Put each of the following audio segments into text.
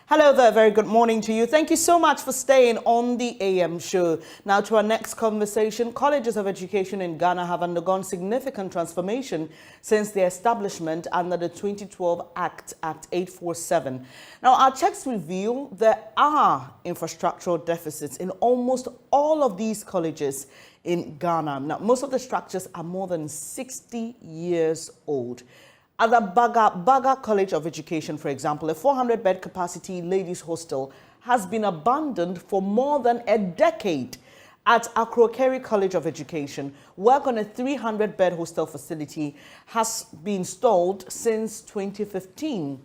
Hello there, very good morning to you. Thank you so much for staying on the AM show. Now to our next conversation. Colleges of education in Ghana have undergone significant transformation since their establishment under the 2012 Act 847. Now our checks reveal there are infrastructural deficits in almost all of these colleges in Ghana. Now most of the structures are more than 60 years old. At the Baga College of Education, for example, a 400-bed capacity ladies' hostel has been abandoned for more than a decade. At Akrokeri College of Education, work on a 300-bed hostel facility has been stalled since 2015.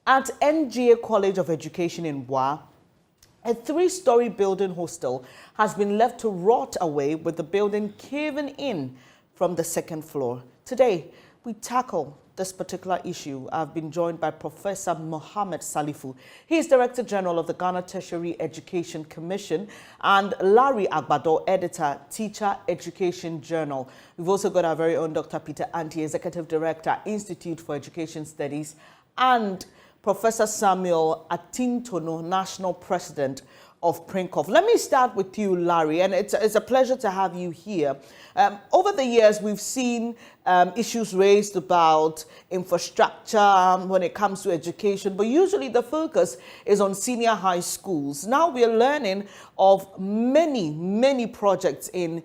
At NGA College of Education in Wa, a 3-story building hostel has been left to rot away with the building caving in from the second floor. Today, we tackle this particular issue. I've been joined by Professor Mohammed Salifu. He is Director General of the Ghana Tertiary Education Commission, and Larry Agbado, Editor, Teacher Education Journal. We've also got our very own Dr. Peter Anti, Executive Director, Institute for Education Studies, and Professor Samuel Atintono, National President of PRINCOF. Let me start with you, Larry, and it's a pleasure to have you here. Over the years, we've seen issues raised about infrastructure when it comes to education, but usually the focus is on senior high schools. Now we are learning of many projects in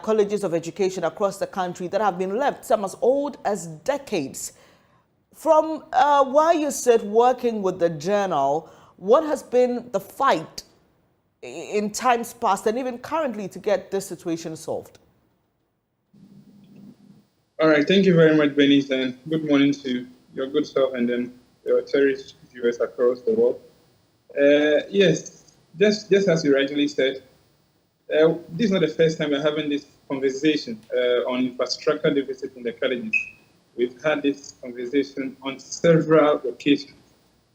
colleges of education across the country that have been left, some as old as decades. From where you sit working with the journal, what has been the fight in times past and even currently to get this situation solved? All right, thank you very much, Benny, and good morning to your good self and then your cherished viewers across the world. Yes, just as you rightly said, this is not the first time we're having this conversation on infrastructure deficit in the colleges. We've had this conversation on several occasions.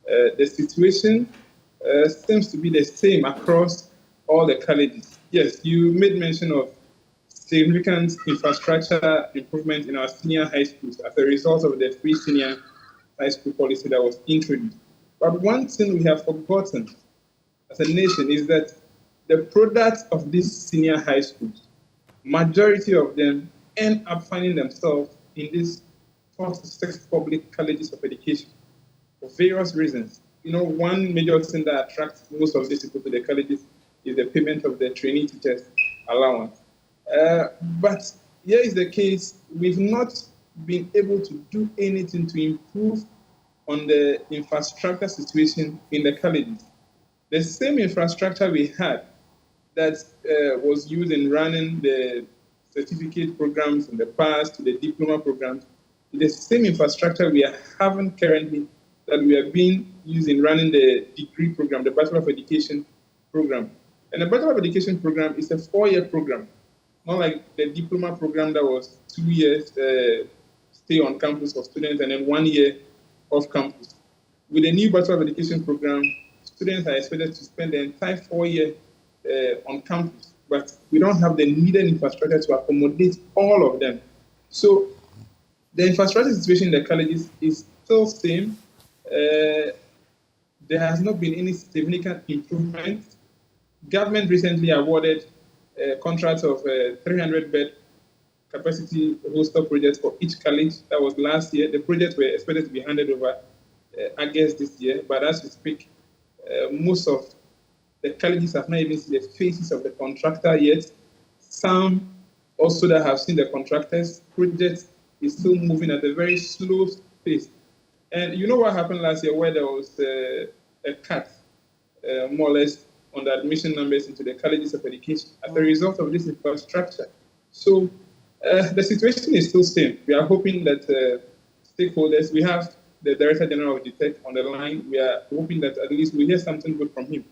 The situation seems to be the same across all the colleges. Yes, you made mention of significant infrastructure improvement in our senior high schools as a result of the free senior high school policy that was introduced. But one thing we have forgotten as a nation is that the products of these senior high schools, majority of them end up finding themselves in these 4 to 6 public colleges of education for various reasons. You know, one major thing that attracts most of these people to the colleges is the payment of the trainee teachers allowance. But here is the case, we've not been able to do anything to improve on the infrastructure situation in the colleges. The same infrastructure we had that was used in running the certificate programs in the past, to the diploma programs, the same infrastructure we are having currently that we have been using running the degree program, the Bachelor of Education program. And the Bachelor of Education program is a 4-year program, not like the diploma program that was 2 years stay on campus for students and then 1 year off campus. With the new Bachelor of Education program, students are expected to spend the entire 4 year on campus, but we don't have the needed infrastructure to accommodate all of them. So the infrastructure situation in the colleges is still the same. There has not been any significant improvement. Government recently awarded contracts of 300-bed capacity hostel projects for each college. That was last year. The projects were expected to be handed over August this year, but as we speak, most of the colleges have not even seen the faces of the contractor yet. Some also that have seen the contractors' projects is still moving at a very slow pace. And you know what happened last year where there was a cut, more or less, on the admission numbers into the colleges of education as a result of this infrastructure. So the situation is still the same. We are hoping that stakeholders, we have the Director General of DTEC on the line. We are hoping that at least we hear something good from him.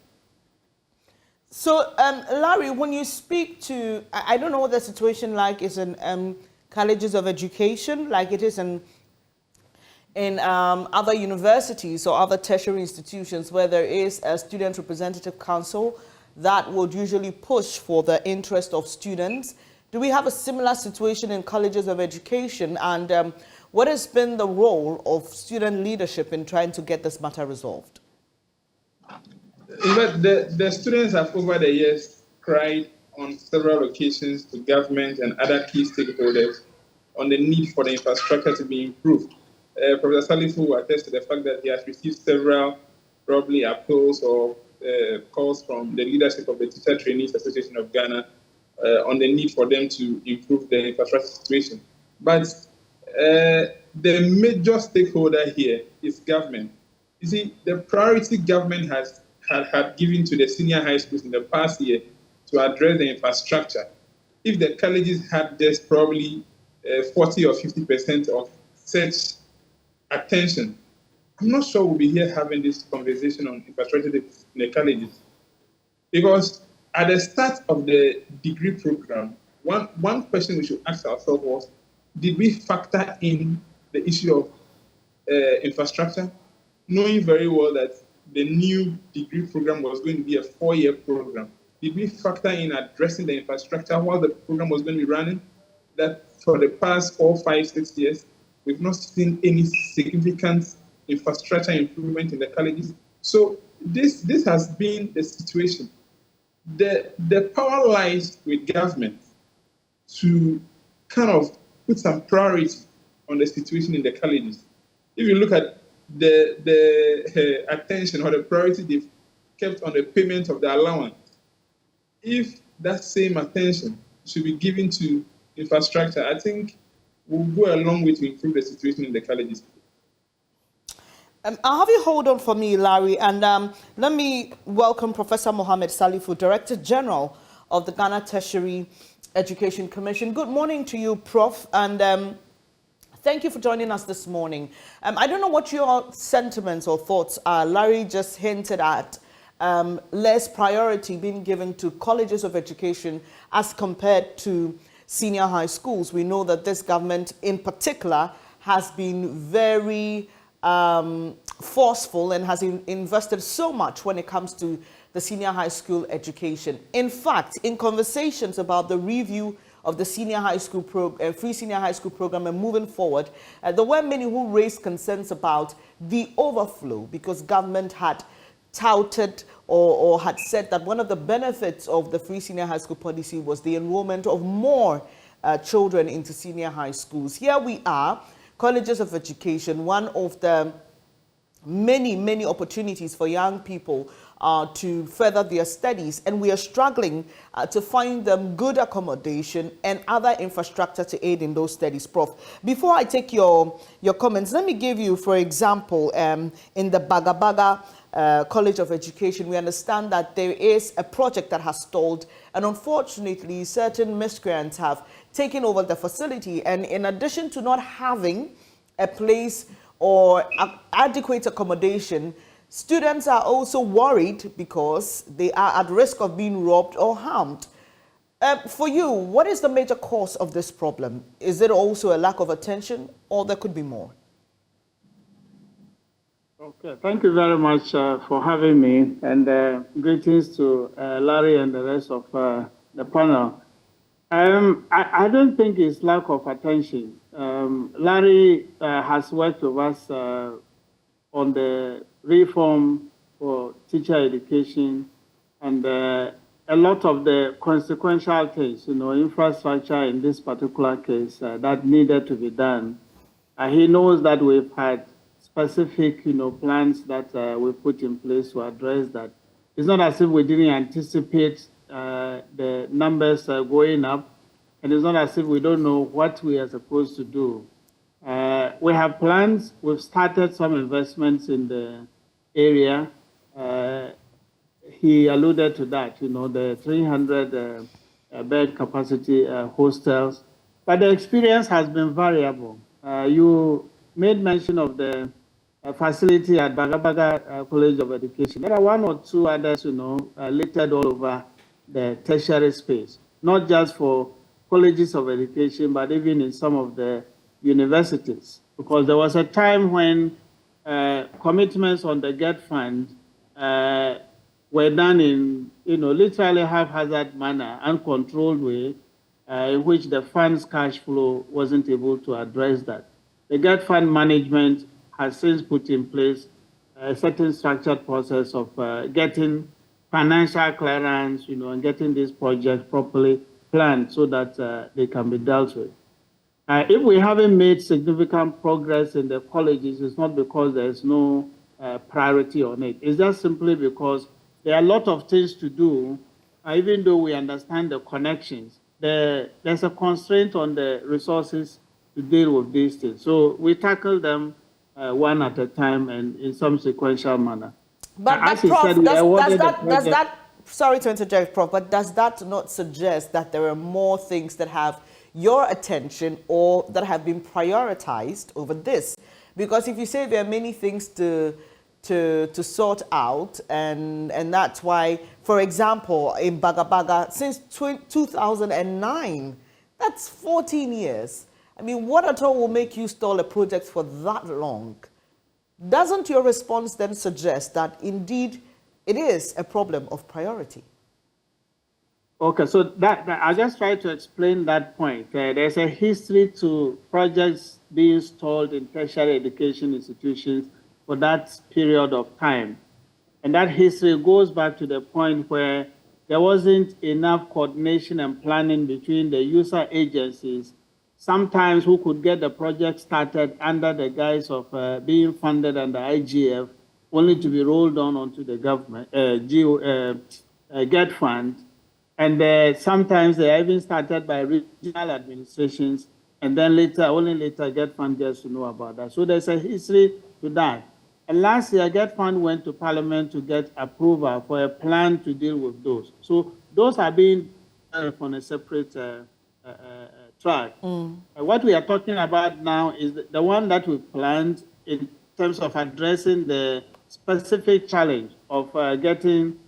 So, Larry, when you speak to, I don't know what the situation like is in colleges of education, like it is in other universities or other tertiary institutions where there is a student representative council that would usually push for the interest of students. Do we have a similar situation in colleges of education? And what has been the role of student leadership in trying to get this matter resolved? In fact, the students have over the years cried on several occasions to government and other key stakeholders on the need for the infrastructure to be improved. Professor Salifu will attest to the fact that he has received several probably appeals or calls from the leadership of the Teacher Trainees Association of Ghana on the need for them to improve the infrastructure situation. But the major stakeholder here is government. You see, the priority government had given to the senior high schools in the past year to address the infrastructure. If the colleges had just probably 40 or 50% of such attention, I'm not sure we'll be here having this conversation on infrastructure in the colleges. Because at the start of the degree program, one question we should ask ourselves was, did we factor in the issue of infrastructure, knowing very well that the new degree program was going to be a 4-year program? Did we factor in addressing the infrastructure while the program was going to be running? That for the past 4, 5, 6 years, we've not seen any significant infrastructure improvement in the colleges. So this has been the situation. The power lies with government to kind of put some priority on the situation in the colleges. If you look at the attention or the priority they've kept on the payment of the allowance, if that same attention should be given to infrastructure, I think we'll go a long way to improve the situation in the colleges. I'll have you hold on for me, Larry, and let me welcome Professor Mohammed Salifu, Director General of the Ghana Tertiary Education Commission. Good morning to you, Prof, and thank you for joining us this morning. I don't know what your sentiments or thoughts are. Larry just hinted at less priority being given to colleges of education as compared to senior high schools. We know that this government in particular has been very forceful and has invested so much when it comes to the senior high school education. In fact, in conversations about the review of the senior high school free senior high school program and moving forward, there were many who raised concerns about the overflow because government had touted or had said that one of the benefits of the free senior high school policy was the enrollment of more children into senior high schools. Here we are, colleges of education, one of the many opportunities for young people to further their studies, and we are struggling to find them good accommodation and other infrastructure to aid in those studies. Prof, before I take your comments, let me give you, for example, in the Bagabaga College of Education, we understand that there is a project that has stalled, and unfortunately certain miscreants have taken over the facility, and in addition to not having a place or adequate accommodation, students are also worried because they are at risk of being robbed or harmed. For you, what is the major cause of this problem? Is it also a lack of attention, or there could be more? Okay, thank you very much for having me, and greetings to Larry and the rest of the panel. I don't think it's lack of attention. Larry has worked with us on the reform for teacher education and a lot of the consequential things, infrastructure in this particular case that needed to be done. He knows that we've had specific, plans that we put in place to address that. It's not as if we didn't anticipate the numbers going up, and it's not as if we don't know what we are supposed to do. We have plans. We've started some investments in the area. He alluded to that, the 300 bed capacity hostels. But the experience has been variable. You made mention of the facility at Bagabaga College of Education. There are one or two others, littered all over the tertiary space, not just for colleges of education, but even in some of the universities. Because there was a time when commitments on the GET fund were done in, literally haphazard manner, uncontrolled way, in which the fund's cash flow wasn't able to address that. The GET fund management has since put in place a certain structured process of getting financial clearance, and getting these projects properly planned so that they can be dealt with. If we haven't made significant progress in the colleges, it's not because there's no priority on it. It's just simply because there are a lot of things to do, even though we understand the connections. There's a constraint on the resources to deal with these things. So we tackle them one at a time and in some sequential manner. But Prof, does that, sorry to interject, Prof, but does that not suggest that there are more things that have your attention or that have been prioritized over this? Because if you say there are many things to sort out, and that's why, for example, in Bagabaga, since 2009, that's 14 years. I mean, what at all will make you stall a project for that long? Doesn't your response then suggest that indeed it is a problem of priority? Okay, so I just try to explain that point. There's a history to projects being stalled in tertiary education institutions for that period of time. And that history goes back to the point where there wasn't enough coordination and planning between the user agencies, sometimes who could get the project started under the guise of being funded under IGF, only to be rolled on onto the government, GET fund. And sometimes they even started by regional administrations, and then only later GET fund gets to know about that. So there's a history to that. And last year, GET fund went to Parliament to get approval for a plan to deal with those. So those are being on a separate track. What we are talking about now is the one that we planned in terms of addressing the specific challenge of getting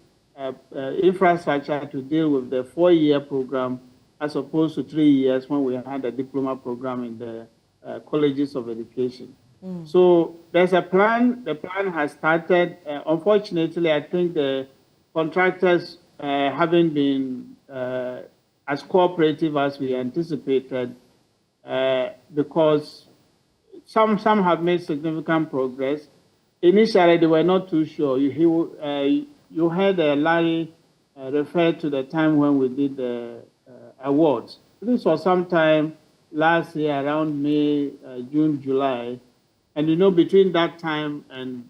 infrastructure to deal with the 4-year program as opposed to 3 years when we had a diploma program in the colleges of education. So there's a plan. The plan has started. Unfortunately, I think the contractors haven't been as cooperative as we anticipated because some have made significant progress. Initially, they were not too sure. You heard Larry refer to the time when we did the awards. This was sometime last year around May, June, July. And between that time and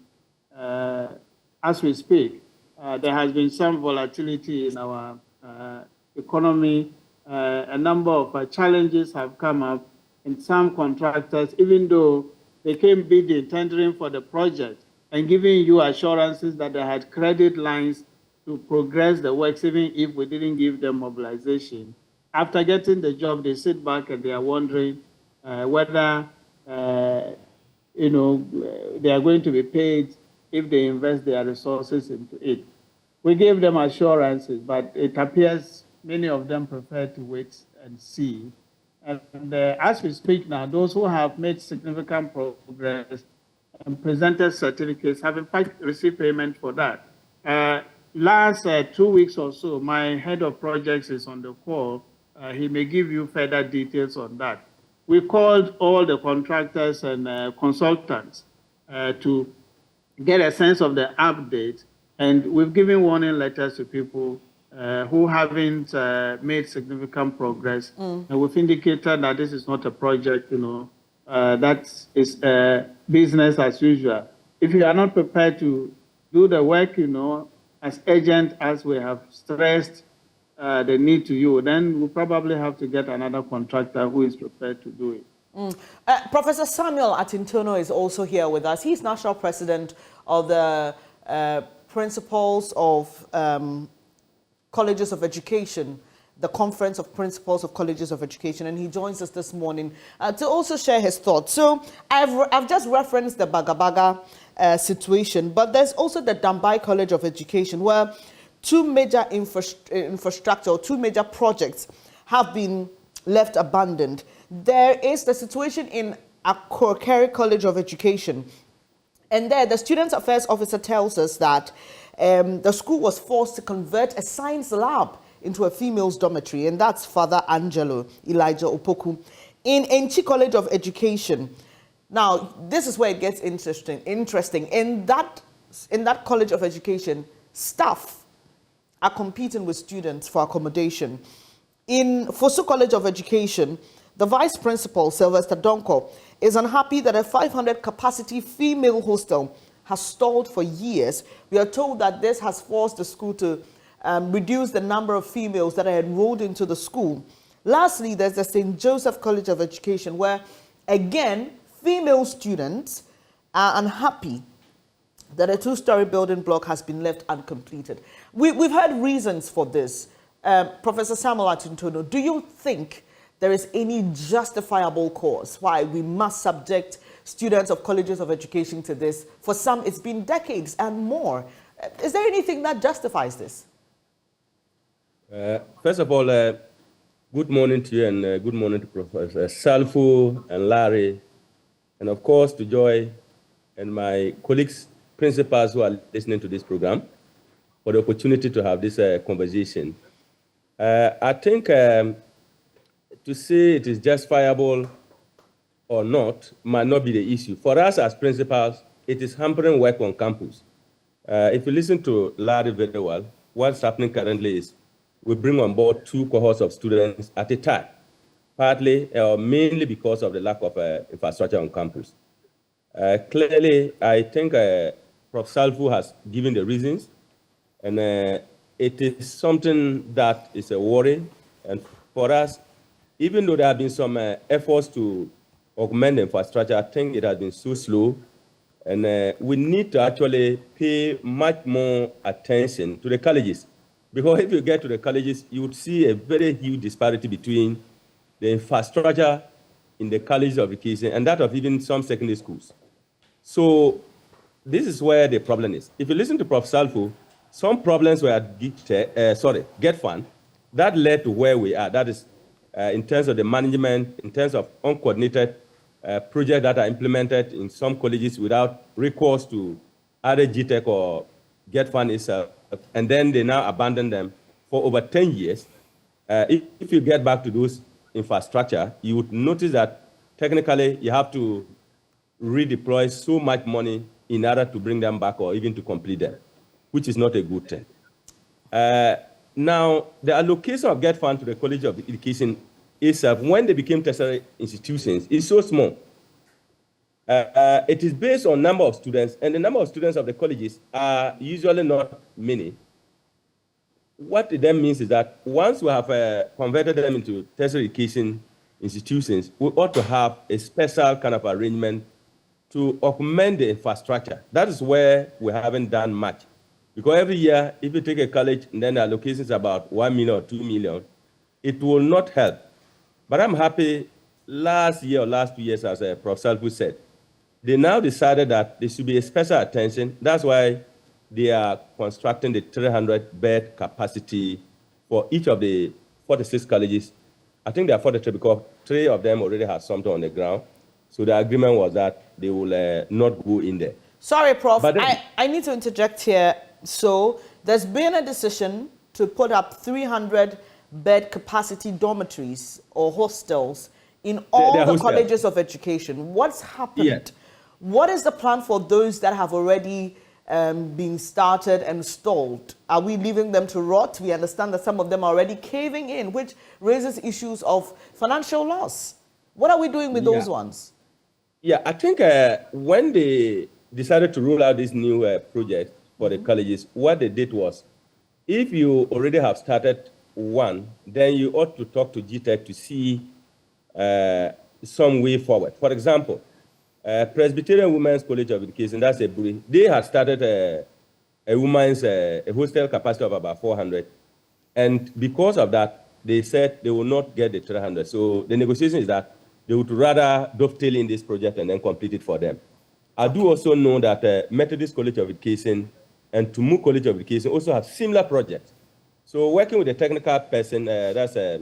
as we speak, there has been some volatility in our economy. A number of challenges have come up, and some contractors, even though they came bidding, tendering for the project, and giving you assurances that they had credit lines to progress the works, even if we didn't give them mobilization. After getting the job, they sit back and they are wondering whether they are going to be paid if they invest their resources into it. We gave them assurances, but it appears many of them prefer to wait and see. And as we speak now, those who have made significant progress and presented certificates have in fact received payment for that. Last 2 weeks or so, my head of projects is on the call. He may give you further details on that. We called all the contractors and consultants to get a sense of the update, and we've given warning letters to people who haven't made significant progress. And we've indicated that this is not a project, that is business as usual. If you are not prepared to do the work, as urgent as we have stressed the need to you, then we'll probably have to get another contractor who is prepared to do it. Professor Samuel Atintono is also here with us. He's national president of the Principals of Colleges of Education, the Conference of Principals of Colleges of Education, and he joins us this morning to also share his thoughts. So I've just referenced the Bagabaga situation, but there's also the Dambai College of Education, where two major infrastructure, two major projects have been left abandoned. There is the situation in Akorkeri College of Education, and there the Student Affairs Officer tells us that the school was forced to convert a science lab into a female's dormitory, and that's Father Angelo Elijah Opoku. In Enchi College of Education, now this is where it gets interesting. In that in that College of Education, staff are competing with students for accommodation. In Fosu College of Education, the Vice Principal, Sylvester Donko, is unhappy that a 500 capacity female hostel has stalled for years. We are told that this has forced the school to reduce the number of females that are enrolled into the school. Lastly, there's the St. Joseph College of Education, where, again, female students are unhappy that a two-story building block has been left uncompleted. We've heard reasons for this. Professor Samuel Atintono, do you think there is any justifiable cause why we must subject students of colleges of education to this? For some, it's been decades and more. Is there anything that justifies this? First of all, good morning to you, and good morning to Professor Salfu and Larry, and of course to Joy and my colleagues, principals who are listening to this program, for the opportunity to have this conversation. I think to say it is justifiable or not might not be the issue. For us as principals, it is hampering work on campus. If you listen to Larry very well, what's happening currently is we bring on board 2 cohorts of students at a time, partly or mainly because of the lack of infrastructure on campus. Clearly, I think Prof. Salfu has given the reasons, and it is something that is a worry. And for us, even though there have been some efforts to augment the infrastructure, I think it has been so slow, and we need to actually pay much more attention to the colleges. Because if you get to the colleges, you would see a very huge disparity between the infrastructure in the colleges of education and that of even some secondary schools. So this is where the problem is. If you listen to Prof. Salfu, some problems were at GetFund that led to where we are. That is in terms of the management, in terms of uncoordinated projects that are implemented in some colleges without recourse to either GTEC or GetFund itself, and then they now abandon them for over 10 years. If you get back to those infrastructure, you would notice that technically you have to redeploy so much money in order to bring them back or even to complete them, which is not a good thing. Now, the allocation of GetFund to the College of Education itself, when they became tertiary institutions, is so small. It is based on number of students, and the number of students of the colleges are usually not many. What it then means is that once we have converted them into tertiary education institutions, we ought to have a special kind of arrangement to augment the infrastructure. That is where we haven't done much. Because every year, if you take a college and then the allocation is about 1 million or 2 million, it will not help. But I'm happy last year or last 2 years, as Prof. Salfu said, they now decided that there should be a special attention. That's why they are constructing the 300-bed capacity for each of the 46 colleges. I think there are 43 because 3 of them already have something on the ground. So the agreement was that they will not go in there. Sorry, Prof. Then, I need to interject here. So there's been a decision to put up 300-bed capacity dormitories or hostels in all the colleges of education. What's happened? Yeah. What is the plan for those that have already been started and stalled? Are we leaving them to rot? We understand that some of them are already caving in, which raises issues of financial loss. What are we doing with those ones? Yeah, I think when they decided to roll out this new project for the colleges, what they did was, if you already have started one, then you ought to talk to GTEC to see some way forward. For example, Presbyterian Women's College of Education, that's a Buri, they had started a women's a hostel capacity of about 400. And because of that, they said they will not get the 300. So the negotiation is that they would rather dovetail in this project and then complete it for them. I do also know that Methodist College of Education and Tumu College of Education also have similar projects. So working with a technical person, that's at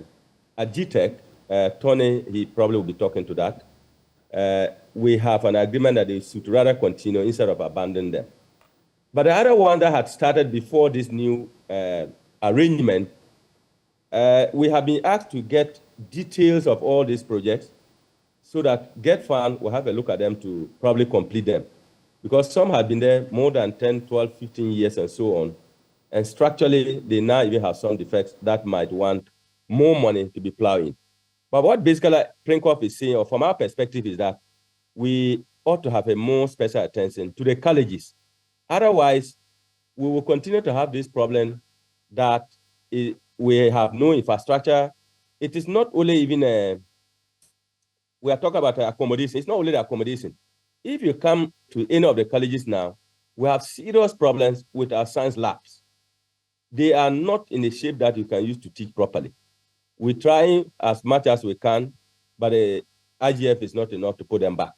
GTEC, Tony, he probably will be talking to that. We have an agreement that they should rather continue instead of abandon them. But the other one that had started before this new arrangement, we have been asked to get details of all these projects so that GetFund will have a look at them to probably complete them. because some have been there more than 10, 12, 15 years and so on. And structurally, they now even have some defects that might want more money to be plowing. But what basically Prinkoff is saying, or from our perspective, is that we ought to have a more special attention to the colleges. Otherwise, we will continue to have this problem that we have no infrastructure. It is not only even we are talking about accommodation. It's not only the accommodation. If you come to any of the colleges now, we have serious problems with our science labs. They are not in a shape that you can use to teach properly. We try as much as we can, but the IGF is not enough to put them back.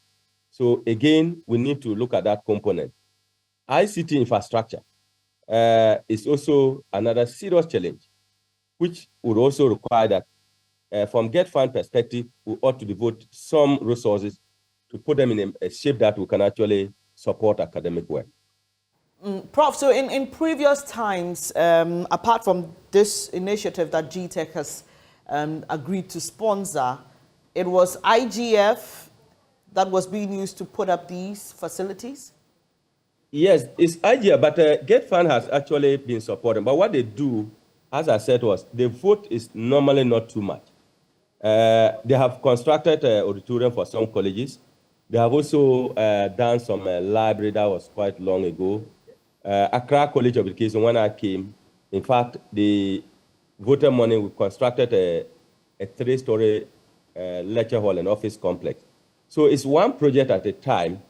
So again, we need to look at that component. ICT infrastructure is also another serious challenge, which would also require that from Get Fund perspective, we ought to devote some resources to put them in a shape that we can actually support academic work. Prof, so in previous times, apart from this initiative that GTech has agreed to sponsor, it was IGF that was being used to put up these facilities? Yes, it's IGF, but Get Fund has actually been supporting. But what they do, as I said, was the vote is normally not too much. They have constructed an auditorium for some colleges. They have also done some library that was quite long ago. Accra College of Education, when I came, in fact, the voted money, we constructed a 3-story lecture hall and office complex. So it's one project at a time,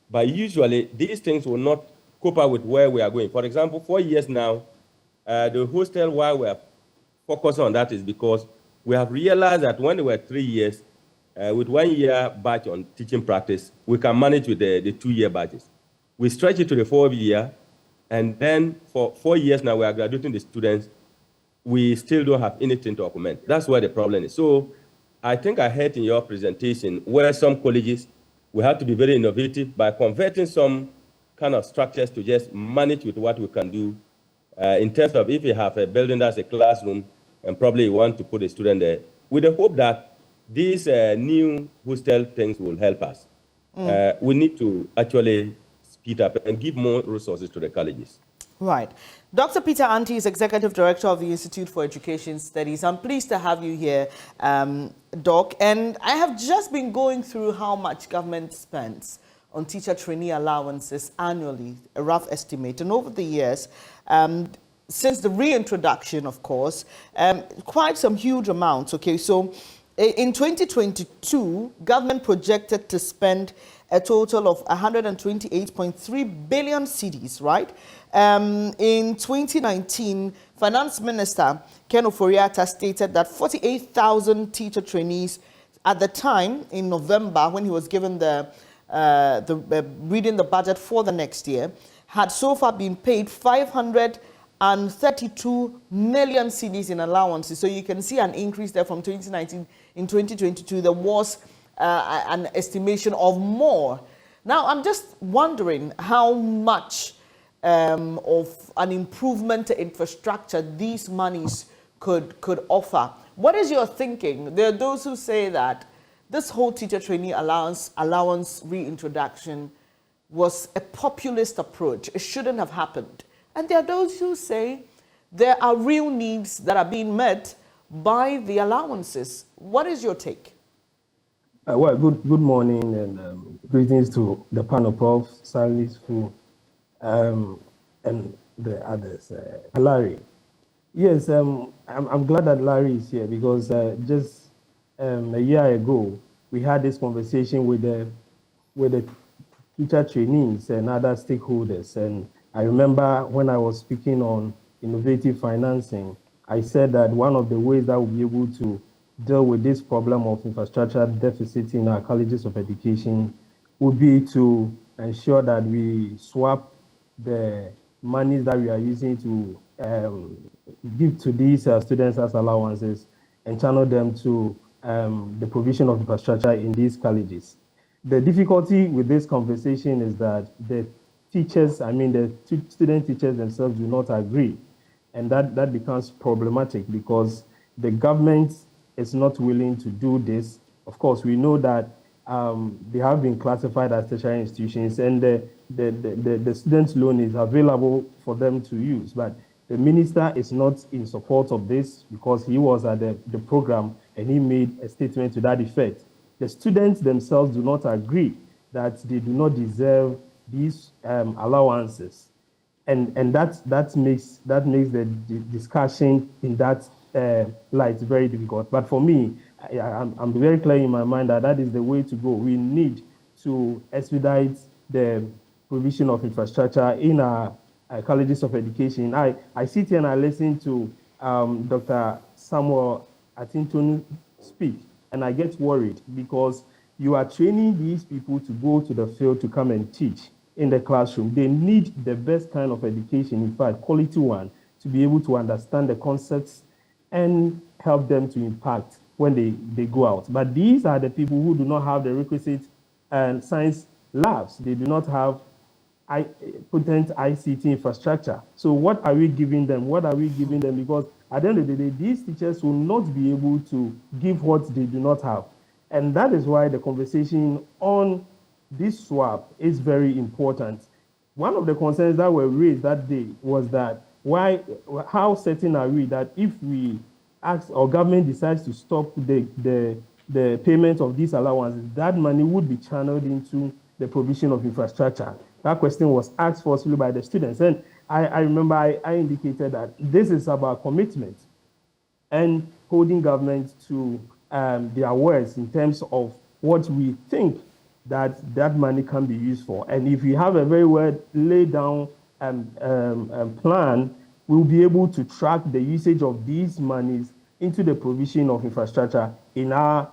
but usually these things will not cope up with where we are going. For example, 4 years now, the hostel, why we are focusing on that is because we have realized that when they were 3 years, with 1 year batch on teaching practice, we can manage with the 2-year batches. We stretch it to the 4-year, and then for 4 years now, we are graduating the students. We still don't have anything to augment. That's where the problem is. So I think I heard in your presentation where some colleges will have to be very innovative by converting some kind of structures to just manage with what we can do in terms of if you have a building that's a classroom and probably you want to put a student there, with the hope that these new hostel things will help us. We need to actually speed up and give more resources to the colleges. Right. Dr. Peter Anti is Executive Director of the Institute for Education Studies. I'm pleased to have you here, Doc. And I have just been going through how much government spends on teacher trainee allowances annually, a rough estimate. And over the years, since the reintroduction, of course, quite some huge amounts. Okay, so in 2022, government projected to spend a total of 128.3 billion cedis, right? In 2019, Finance Minister Ken Ofori-Atta stated that 48,000 teacher trainees at the time in November, when he was given reading the budget for the next year, had so far been paid 532 million cedis in allowances. So you can see an increase there from 2019. In 2022, there was an estimation of more. Now, I'm just wondering how much of an improvement to infrastructure these monies could offer. What is your thinking? There are those who say that this whole teacher trainee allowance reintroduction was a populist approach. It shouldn't have happened. And there are those who say there are real needs that are being met by the allowances. What is your take? Well, good morning and greetings to the panel, Prof. Salis, and the others. Larry. Yes, I'm glad that Larry is here because just a year ago, we had this conversation with the teacher trainees and other stakeholders. And I remember when I was speaking on innovative financing, I said that one of the ways that we'll be able to deal with this problem of infrastructure deficit in our colleges of education would be to ensure that we swap the monies that we are using to give to these students as allowances and channel them to the provision of infrastructure in these colleges. The difficulty with this conversation is that the teachers, the student teachers themselves do not agree. And that becomes problematic because the government is not willing to do this. Of course, we know that they have been classified as tertiary institutions, and the the student loan is available for them to use. But the minister is not in support of this because he was at the program and he made a statement to that effect. The students themselves do not agree that they do not deserve these allowances. And that makes the discussion in that light very difficult. But for me, I'm very clear in my mind that is the way to go. We need to expedite the provision of infrastructure in our colleges of education. I sit here and I listen to Dr. Samuel Atintonu speak, and I get worried because you are training these people to go to the field to come and teach in the classroom. They need the best kind of education, in fact, quality one, to be able to understand the concepts and help them to impact when they go out. But these are the people who do not have the requisite science labs. They do not have potent ICT infrastructure. So what are we giving them? What are we giving them? Because at the end of the day, these teachers will not be able to give what they do not have. And that is why the conversation on this swap is very important. One of the concerns that were raised that day was that how certain are we that if we ask or government decides to stop the payment of these allowances, that money would be channeled into the provision of infrastructure. That question was asked forcefully by the students. And I remember I indicated that this is about commitment and holding government to their words in terms of what we think that money can be used for. And if we have a very well laid down plan, we'll be able to track the usage of these monies into the provision of infrastructure in our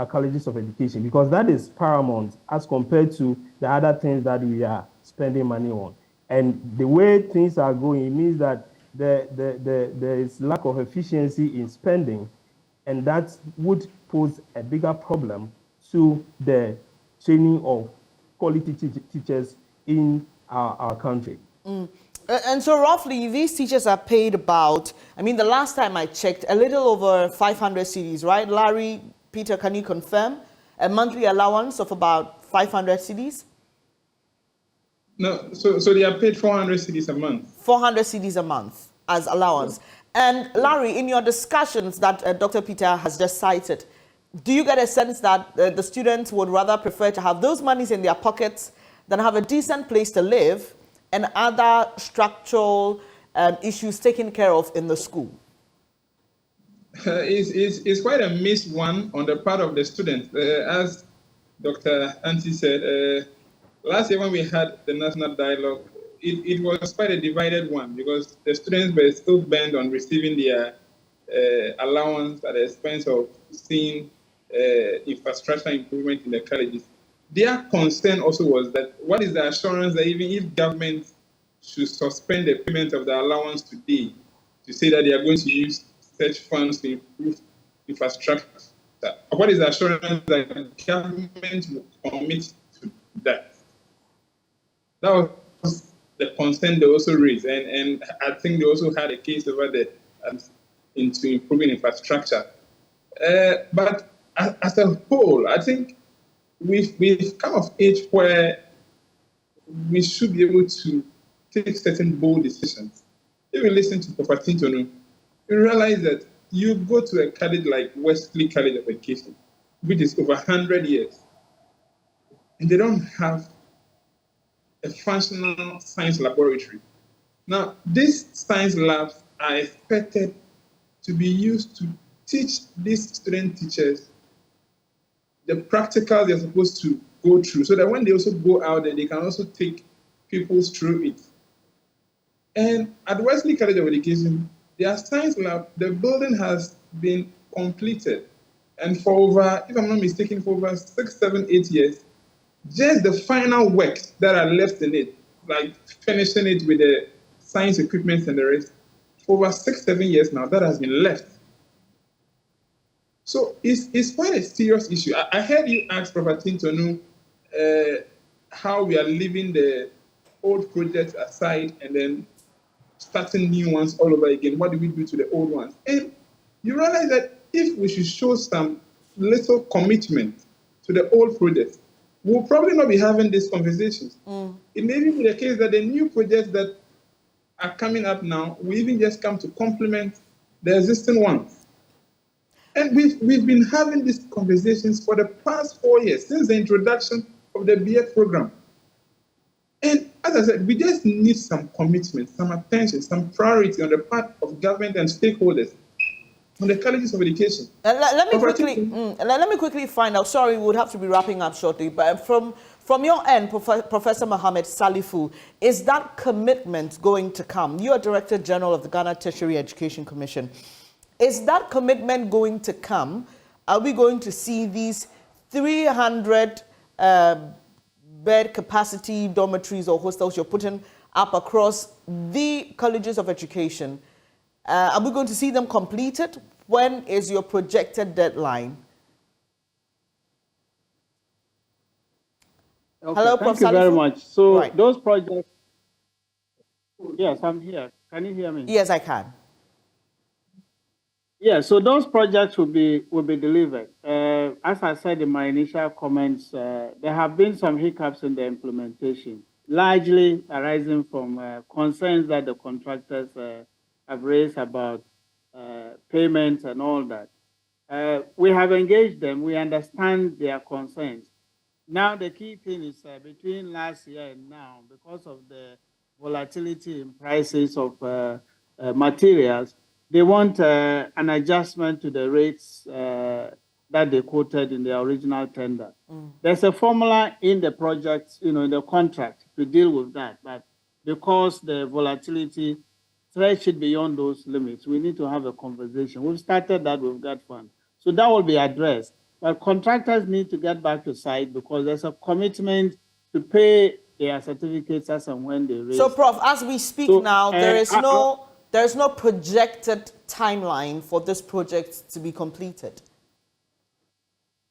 colleges of education, because that is paramount as compared to the other things that we are spending money on. And the way things are going, it means that there is lack of efficiency in spending, and that would pose a bigger problem to the training of quality teachers in our country. And so roughly, these teachers are paid about, the last time I checked, a little over 500 cedis, right? Larry, Peter, can you confirm? A monthly allowance of about 500 cedis? No, so they are paid 400 cedis a month. 400 cedis a month as allowance. And Larry, in your discussions that Dr. Peter has just cited, do you get a sense that the students would rather prefer to have those monies in their pockets than have a decent place to live and other structural issues taken care of in the school? It's quite a mixed one on the part of the students. As Dr. Anti said, last year when we had the national dialogue, it was quite a divided one because the students were still bent on receiving their allowance at the expense of seeing infrastructure improvement in the colleges. Their concern also was that what is the assurance that even if government should suspend the payment of the allowance today to say that they are going to use such funds to improve infrastructure, what is the assurance that government will commit to that? That was the concern they also raised, and I think they also had a case over there into improving infrastructure. But as a whole, I think we've come of age where we should be able to take certain bold decisions. If you listen to Professor Tintonu, you realize that you go to a college like Wesley College of Education, which is over 100 years, and they don't have a functional science laboratory. Now, these science labs are expected to be used to teach these student teachers the practicals they're supposed to go through, so that when they also go out there, they can also take people through it. And at Wesley College of Education, their science lab, the building has been completed. And for over, if I'm not mistaken, for over 6, 7, 8 years, just the final works that are left in it, like finishing it with the science equipment and the rest, for over 6, 7 years now, that has been left. So it's quite a serious issue. I heard you ask Professor Tintonu how we are leaving the old projects aside and then starting new ones all over again. What do we do to the old ones? And you realize that if we should show some little commitment to the old projects, we'll probably not be having these conversations. It may even be the case that the new projects that are coming up now will even just come to complement the existing ones. And we've been having these conversations for the past 4 years, since the introduction of the BF program. And as I said, we just need some commitment, some attention, some priority on the part of government and stakeholders on the colleges of education. Let me quickly find out. Sorry, we would have to be wrapping up shortly. But from your end, Professor Mohammed Salifu, is that commitment going to come? You are Director General of the Ghana Tertiary Education Commission. Is that commitment going to come? Are we going to see these 300 bed capacity dormitories or hostels you're putting up across the colleges of education? Are we going to see them completed? When is your projected deadline? Okay, Hello, thank Prof. you very Salifu? much. So Right. those projects, yes, I'm here. Can you hear me? Yes, I can. Yeah, so those projects will be delivered. As I said in my initial comments, there have been some hiccups in the implementation, largely arising from concerns that the contractors have raised about payments and all that. We have engaged them. We understand their concerns. Now, the key thing is between last year and now, because of the volatility in prices of materials, they want an adjustment to the rates that they quoted in the original tender. There's a formula in the project, in the contract to deal with that. But because the volatility stretched it beyond those limits, we need to have a conversation. We've started that with GATFund. So that will be addressed. But contractors need to get back to site because there's a commitment to pay their certificates as and when they raise. So, Prof, as we speak now, there is no projected timeline for this project to be completed.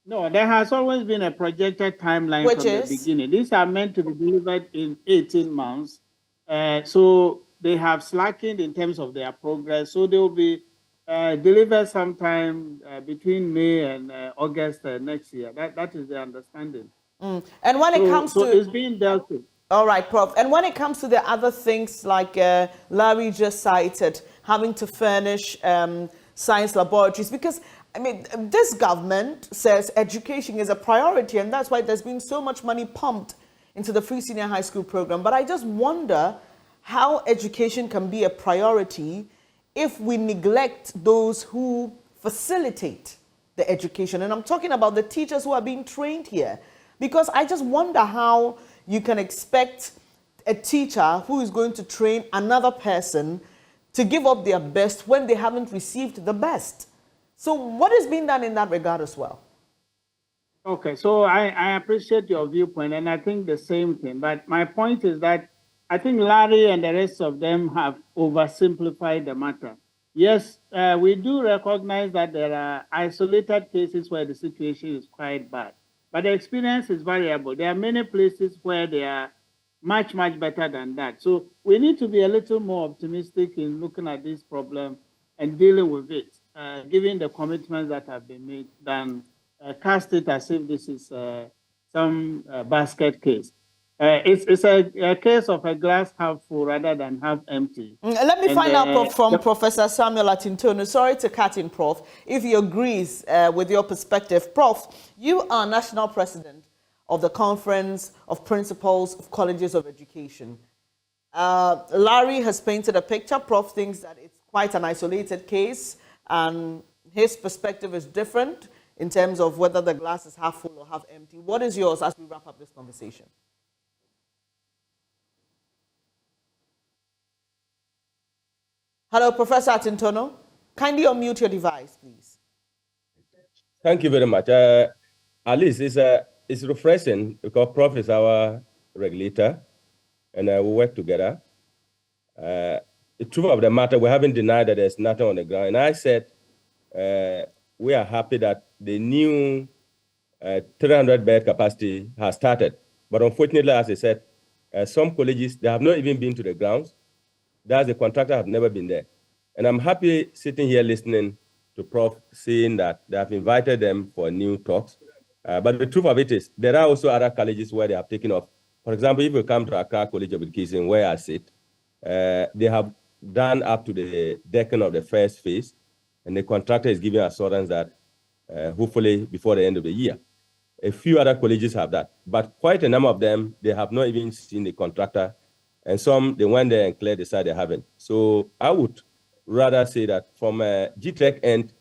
No, there has always been a projected timeline from the beginning. These are meant to be delivered in 18 months. So they have slackened in terms of their progress. So they will be delivered sometime between May and August next year. That is the understanding. And when it comes to... it's being dealt with. All right, Prof. And when it comes to the other things like Larry just cited, having to furnish science laboratories, because, I mean, this government says education is a priority, and that's why there's been so much money pumped into the free senior high school program. But I just wonder how education can be a priority if we neglect those who facilitate the education. And I'm talking about the teachers who are being trained here. Because I just wonder how you can expect a teacher who is going to train another person to give up their best when they haven't received the best. So what is being done in that regard as well? Okay, so I appreciate your viewpoint, and I think the same thing. But my point is that I think Larry and the rest of them have oversimplified the matter. Yes, we do recognize that there are isolated cases where the situation is quite bad. But the experience is variable. There are many places where they are much, much better than that. So we need to be a little more optimistic in looking at this problem and dealing with it, given the commitments that have been made, than cast it as if this is some basket case. It's a case of a glass half full rather than half empty. Let me find out from Professor Samuel Atintono. Sorry to cut in, Prof. If he agrees with your perspective. Prof, you are National President of the Conference of Principals of Colleges of Education. Larry has painted a picture. Prof thinks that it's quite an isolated case, and his perspective is different in terms of whether the glass is half full or half empty. What is yours as we wrap up this conversation? Hello, Professor Atintono. Kindly unmute your device, please. Thank you very much. At least it's refreshing because Prof is our regulator, and we work together. The truth of the matter, we haven't denied that there's nothing on the ground. And I said we are happy that the new 300 bed capacity has started. But unfortunately, as I said, some colleges, they have not even been to the grounds. That's the contractor have never been there. And I'm happy sitting here listening to Prof saying that they have invited them for new talks. But the truth of it is, there are also other colleges where they have taken off. For example, if you come to Accra College of Education, where I sit, they have done up to the decking of the first phase, and the contractor is giving assurance that hopefully before the end of the year. A few other colleges have that, but quite a number of them, they have not even seen the contractor, and some, they went there and cleared the side they haven't. So I would rather say that from a GTEC end,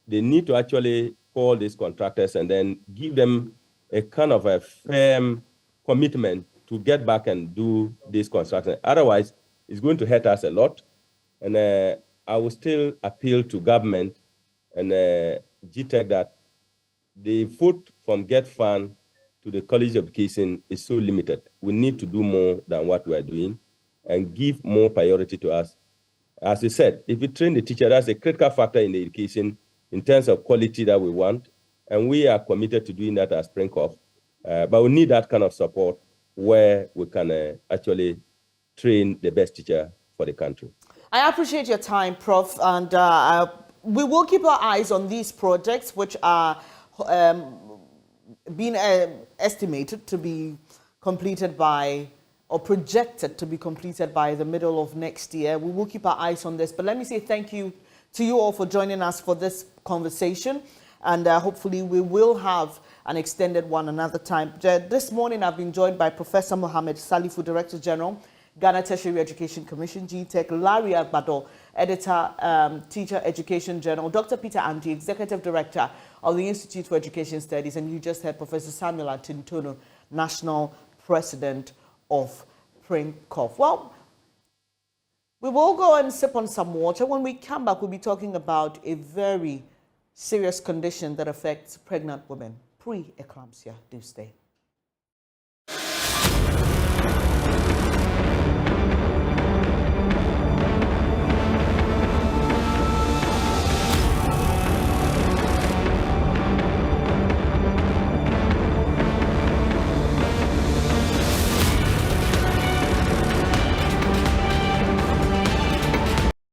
they need to actually call these contractors and then give them a kind of a firm commitment to get back and do this construction. Otherwise, it's going to hurt us a lot. And I will still appeal to government and GTEC that the foot from Get Fund to the College of Education is so limited. We need to do more than what we are doing and give more priority to us. As you said, if we train the teacher, that's a critical factor in the education in terms of quality that we want. And we are committed to doing that as Springcorp. But we need that kind of support where we can actually train the best teacher for the country. I appreciate your time, Prof. And we will keep our eyes on these projects, which are being estimated to be completed by, or projected to be completed by the middle of next year. We will keep our eyes on this. But let me say thank you to you all for joining us for this conversation. And hopefully we will have an extended one another time. This morning I've been joined by Professor Mohammed Salifu, Director General, Ghana Tertiary Education Commission, GTEC, Larry Agbado, Editor, Teacher Education Journal, Dr. Peter Anti, Executive Director of the Institute for Education Studies, and you just heard Professor Samuel Atintono, National President of Springcorp. Well, we will go and sip on some water. When we come back, we'll be talking about a very serious condition that affects pregnant women, pre-eclampsia. Do stay.